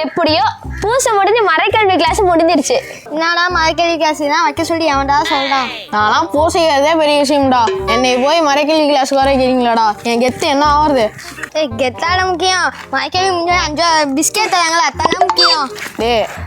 எப்படியோ பூசை முடிஞ்சு மறைக்கல்வி கிளாஸ் முடிஞ்சிருச்சு. என்னடா மறைக்கல்வி கிளாஸ் தான் வைக்க சொல்லி அவன்டா சொல்றான். நான்லாம் பூசைக்கிறதே பெரிய விஷயம்டா. என்னை போய் மறைக்கல்வி கிளாஸ் வர வைக்கிறீங்களாடா? என் கெத்து என்ன ஆகுறது? கெத்தாட முக்கியம். மறைக்கல்வி முடிஞ்ச 5 ரூபா பிஸ்கெட் தராங்களா, அதான் முக்கியம்.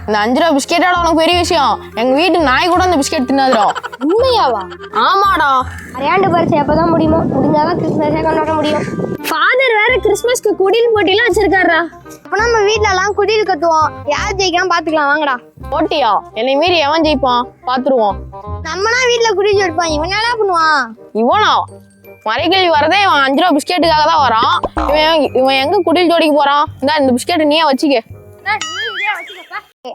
இந்த 5 ரூபா பிஸ்கெட்டோட உனக்கு பெரிய விஷயம். எங்க வீட்டு நாய் கூட அந்த பிஸ்கெட் தின்னாதுடா. உண்மையாவா? ஆமாடா. அரையாண்டு பரிசு எப்பதான் முடியுமோ, முடிஞ்சாதான் கிறிஸ்மஸே கொண்டாட முடியும். ஃபாதர் வேற கிறிஸ்மஸ்க்கு குடில் போட்டிலாம் வச்சிருக்காரா? அப்ப நம்ம வீட்டுல எல்லாம் குடியில் கத்துவோம். யார் ஜெயிக்கலாம் பாத்துக்கலாம் வாங்கடா. போட்டியா? என்னை மீறி எவன் ஜெயிப்பான் பாத்துருவோம். நம்மனா வீட்டுல குடியில் எடுப்பான். இவன் என்ன பண்ணுவான்? இவனா? மறைக்கல்வி வரதே இவன் 5 ரூபா பிஸ்கெட்டுக்காக தான் வரான். இவன் எங்க குடில் ஜோடிக்கு போறான்? இந்த பிஸ்கெட்டை நீயே வச்சுக்க.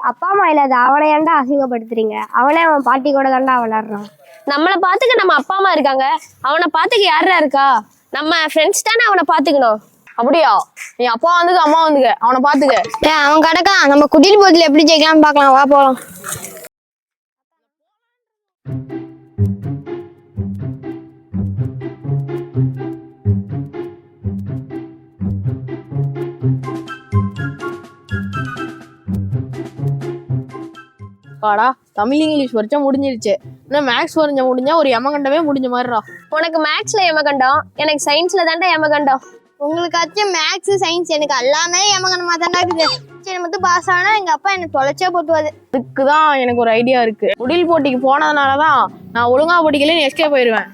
அப்பா அம்மா இல்லாத அவனை ஏன்டா அசிங்கப்படுத்துறீங்க? அவனே அவன் பாட்டி கூட தான்டா விளையாடுறான். நம்மளை பாத்துக்க நம்ம அப்பா அம்மா இருக்காங்க, அவனை பாத்துக்க யாரா இருக்கா? நம்ம ஃப்ரெண்ட்ஸ் தானே அவனை பாத்துக்கணும். அப்படியா? நீ அப்பா வந்துக்க அம்மா வந்துக்க, அவனை பாத்துக்க. அவன் கிடக்கான். நம்ம குடியில் போட்டியில் எப்படி ஜெயிக்கலாம்னு பாக்கலாம், வா போலாம். பாடா, தமிழ் இங்கிலீஷ் வரைச்சா முடிஞ்சிருச்சு. இன்னும் மேக்ஸ் வரைஞ்ச முடிஞ்சா ஒரு எமகண்டமே முடிஞ்ச மாதிரிடா. உனக்கு மேக்ஸ்ல எமகண்டம், எனக்கு சயின்ஸ்ல தாண்டா எமகண்டம். உங்களுக்காச்சும் மேக்ஸ் சயின்ஸ், எனக்கு எல்லாமே ஏமகண்டமா தாண்டா இருக்குது. சரி மட்டும் பாஸ் ஆனா எங்க அப்பா என்ன தொலைச்சே போட்டுவாரு. அதுக்குதான் எனக்கு ஒரு ஐடியா இருக்கு. குடில் போட்டிக்கு போனதுனாலதான் நான் ஒழுங்கா படிக்கலன்னு எஸ்கே போயிருவேன்.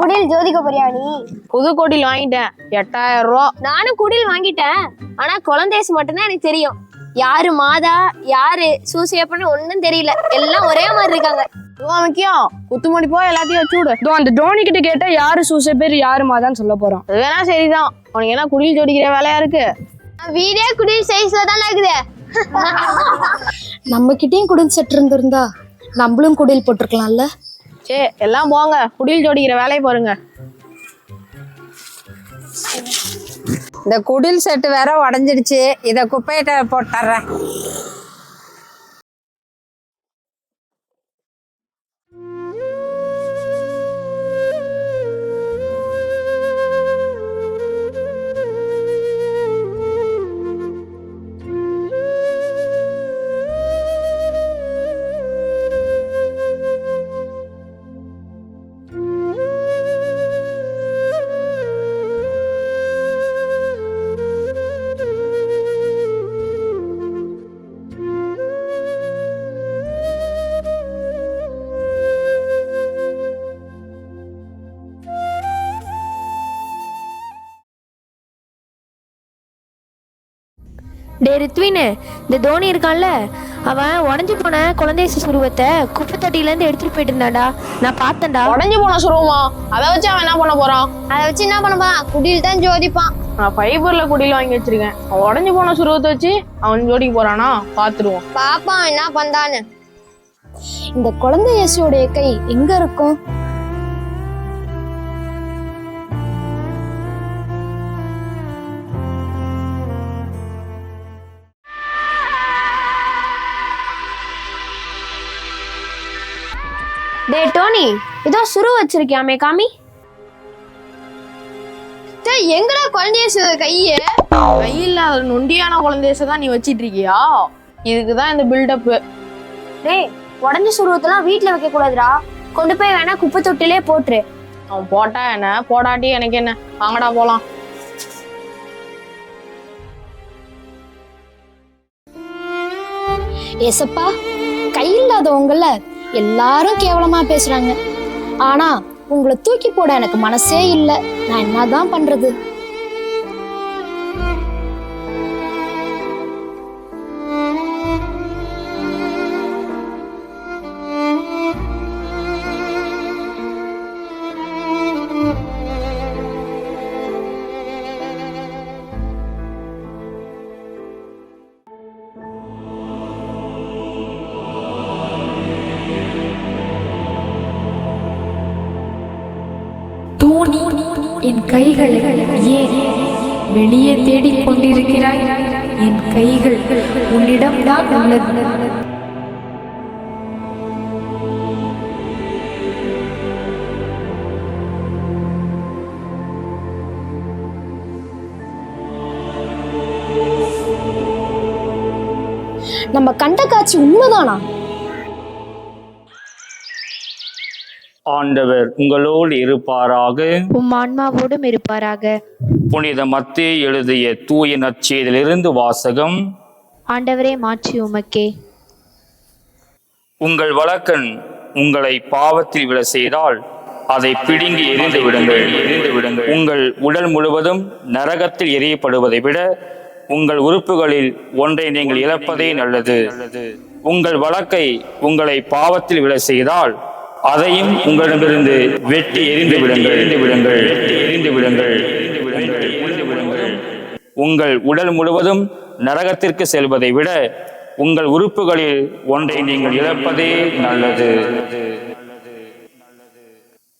குடியில் ஜோதிக்க போறியா நீ? புது கோட்டில் வாங்கிட்டேன், 8000 ரூபா. நானும் குடில் வாங்கிட்டேன், ஆனா குழந்தைஸ் மட்டும்தான் எனக்கு தெரியும். யாரு மாதா யாரு சூசியப்பன்னு ஒன்னும் தெரியல. எல்லாம் ஒரே மாதிரி இருக்காங்க. முக்கியம் குத்து முடிப்போ எல்லாத்தையும் வச்சு விடு. அந்த டோனி கிட்ட கேட்டா யாரு சூசை பேர் யாரு மாதான்னு சொல்ல போறோம். அது வேணா சரிதான். உனக்கு என்ன குடில் ஜோடிக்கிற வேலையா இருக்கு? வீடே குடியில் சைஸ்ல தான் இருக்குது. நம்ம கிட்டயும் குடில் செட் இருந்திருந்தா நம்மளும் குடில் போட்டிருக்கலாம்ல. சே, எல்லாம் போங்க, குடில் ஜோடிக்கிற வேலையை பாருங்க. இந்த குடில் செட்டு வேற உடஞ்சிடுச்சு. இதை குப்பையிட்ட போட்டுறேன். டே ரித்வின், இந்த தோனி இருக்கான்ல, அவன் உடஞ்சி போன குழந்தை சுருவத்தை குப்பை தொட்டியிலேருந்து எடுத்துட்டு போயிட்டு இருந்தாடா. நான் பார்த்தேன்டா. உடஞ்சி போன சுருவமா? அதை வச்சு அவன் என்ன பண்ண போறான்? அதை வச்சு என்ன பண்ண போறான்? குடியில் தான் ஜோதிப்பான். நான் ஃபைபர்ல குடியில் வாங்கி வச்சிருக்கேன். அவன் உடஞ்சி போன சுருவத்தை வச்சு அவன் ஜோடிக்கு போறானா? பாத்துருவோம். பாப்பான் என்ன பண்றான்னு. இந்த குழந்தை இயேசுவோடைய கை எங்க இருக்கும்? டே டோனி, ஏதோ சுரு வச்சிருக்கியாமே, காமி. எங்கடா குழந்தைய கைய? கையில் நொண்டியான குழந்தைய தான் நீ வச்சிட்டு இருக்கியா? இதுக்குதான் இந்த பில்டப். டேய், உடஞ்ச சுருவத்தெல்லாம் வீட்டுல வைக்க கூடாதுடா. கொண்டு போய் வேணா குப்பை தொட்டிலே போட்டுரு. அவன் போட்டா என்ன, போடாட்டி எனக்கு என்ன? வாங்கடா போலாம். ஏசப்பா, கை இல்லாதவங்கள எல்லாரும் கேவலமா பேசுறாங்க. ஆனா உங்களை தூக்கி போட எனக்கு மனசே இல்லை. நான் என்னதான் பண்றது? தோனி, என் கைகள் ஏன் வெளியே தேடிக் கொண்டிருக்கிறாய்? என் கைகள் உன்னிடம்தான் உள்ளது. நம்ம கண்ட காட்சி உண்மைதானா? ஆண்டவர் உங்களோடு இருப்பாராக. உம் ஆன்மாவோடும் இருப்பாராக. புனித மத்தேயு எழுதிய தூய நற்செய்தியிலிருந்து வாசகம். ஆண்டவரே மாற்றி உமக்கே. உங்கள் வழக்கன் உங்களை பாவத்தில் விழ செய்தால் அதை பிடுங்கி எரிந்து விடுங்கள். உங்கள் உடல் முழுவதும் நரகத்தில் எரியப்படுவதை விட உங்கள் உறுப்புகளில் ஒன்றை நீங்கள் இழப்பதே நல்லது. உங்கள் வழக்கை உங்களை பாவத்தில் விழ செய்தால் அதையும் உங்களிடமிருந்து வெட்டி எரிந்து விடுங்கள். உங்கள் உடல் முழுவதும் நரகத்திற்கு செல்வதை விட உங்கள் உறுப்புகளில் ஒன்றை நீங்கள் இழப்பதே நல்லது.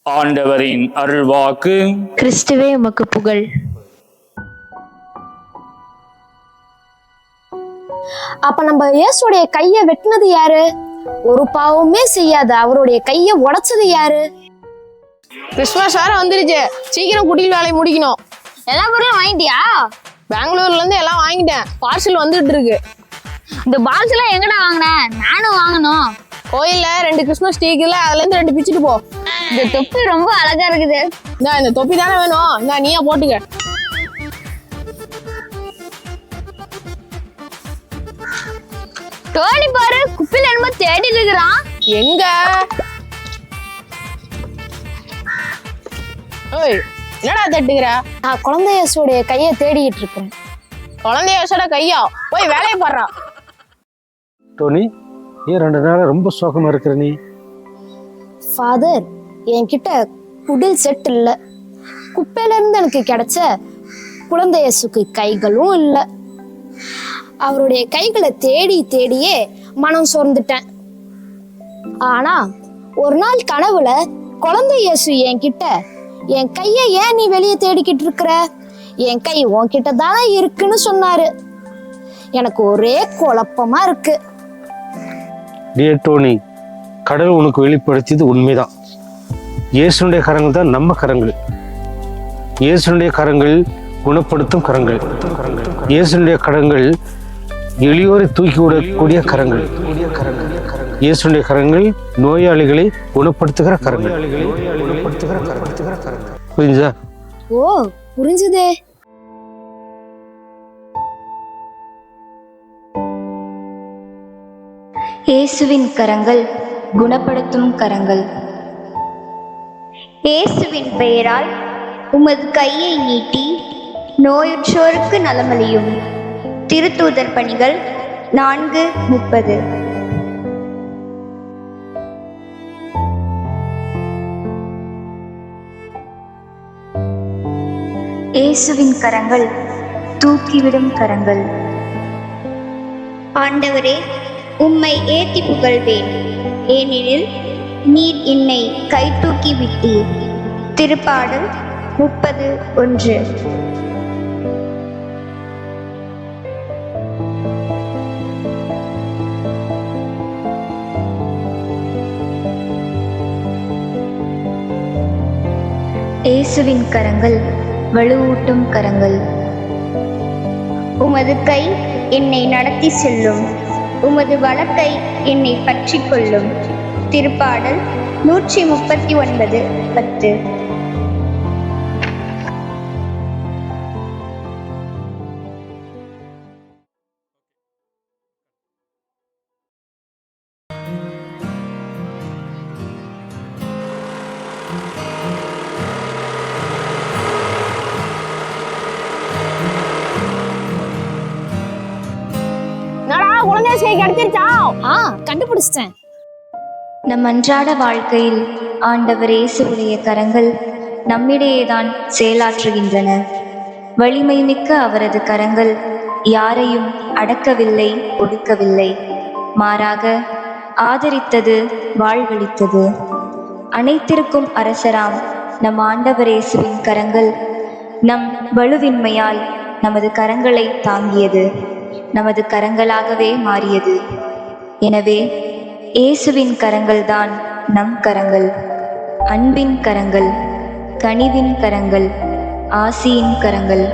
ஆண்டவரின் அருள்வாக்கு. கிறிஸ்துவே உமக்கு புகழ். அப்ப நம்ம இயேசுடைய கையை வெட்டினது யாரு? ஒரு பாவமே செய்யாத அவருடைய கையை உடைச்சது யாரு? கிறிஸ்மஸ் வேற வந்துருச்சு, சீக்கிரம் குடில் வேலையை முடிக்கணும். எல்லா பொருளும் வாங்கிட்டியா? பெங்களூர்ல இருந்து எல்லாம் வாங்கிட்டேன், பார்சல் வந்துட்டு இருக்கு. இந்த பால்ஸ் எல்லாம் எங்கடா வாங்கின? நானும் வாங்கணும். கோயில்ல 2 கிறிஸ்மஸ் ட்ரீ இருக்குல்ல, அதுல இருந்து 2 பிச்சுட்டு போ. இந்த தொப்பி ரொம்ப அழகா இருக்குது. இந்த தொப்பி தானே வேணும், நீயா போட்டுக்க. டோனி பாரு, குப்பில என்னமோ தேடி இருக்கிறான். எங்க? ஓய், என்னடா தட்டுக்கிற? நான் குழந்தை இயேசுடைய கையை தேடிக்கிட்டு இருக்கிறேன். குழந்தைய வச்சோட கையா? போய் வேலையை பாடுறா. டோனி, ஏன் 2 நாள் ரொம்ப சோகமா இருக்கிற நீ? ஃபாதர், என்கிட்ட குடில் செட் இல்லை. குப்பையில இருந்து எனக்கு கிடைச்ச குழந்தை இயேசுக்கு கைகளும் இல்லை. அவருடைய கைகளை தேடியே மனம் சோர்ந்துட்டேன். ஆனா ஒரு நாள் கனவுல குழந்தை இயேசு என்கிட்ட, என் கையை ஏன் நீ வெளியே தேடிக்கிட்டு இருக்கிற, என் கை உன்கிட்ட தானே இருக்குன்னு சொன்னாரு. எனக்கு ஒரே குழப்பமா இருக்கு. டியர் டோனி, கடவுள் உனக்கு வெளிப்படுத்தியது உண்மைதான். இயேசுனுடைய கரங்கள் தான் நம்ம கரங்கள். இயேசுனுடைய கரங்கள் குணப்படுத்தும் கரங்கள். இயேசுனுடைய கரங்கள் எளியோரை தூக்கி விடக்கூடிய கரங்கள். இயேசுனுடைய கரங்கள் நோயாளிகளை குணப்படுத்துகிற கரங்கள். புரிஞ்சா? ஓ, புரிஞ்சுதே. இயேசுவின் கரங்கள் குணப்படுத்தும் கரங்கள். இயேசுவின் பெயரால் உமது கையை நீட்டி நோயுற்றோருக்கு நலமளியும். திருத்தூதர் பணிகள் 4:30. இயேசுவின் கரங்கள் தூக்கிவிடும் கரங்கள். ஆண்டவரே, உம்மை ஏத்தி புகழ்வேன், ஏனெனில் நீர் என்னை கை தூக்கி விட்டீர். திருப்பாடல் 30:1. இயேசுவின் கரங்கள் வலுவூட்டும் கரங்கள். உமது கை என்னை நடத்தி செல்லும், உமது வலக்கை என்னை பற்றி கொள்ளும். திருப்பாடல் 139:10. குழந்தை கிடைச்சிருச்சா? கண்டுபிடிச்சிட்டேன். நம் அன்றாட வாழ்க்கையில் ஆண்டவர் இயேசுவுடைய கரங்கள் நம்மிடையேதான் செயலாற்றுகின்றன. வலிமை மிக்க அவரது கரங்கள் யாரையும் அடக்கவில்லை, ஒடுக்கவில்லை. மாறாக ஆதரித்தது, வாழ்வளித்தது. அனைத்திற்கும் அரசராம் நம் ஆண்டவர் இயேசுவின் கரங்கள் நம் வலுவின்மையால் நமது கரங்களை தாங்கியது, நமது கரங்களாகவே மாறியது. எனவே இயேசுவின் கரங்கள்தான் நம் கரங்கள். அன்பின் கரங்கள், கனிவின் கரங்கள், ஆசியின் கரங்கள்.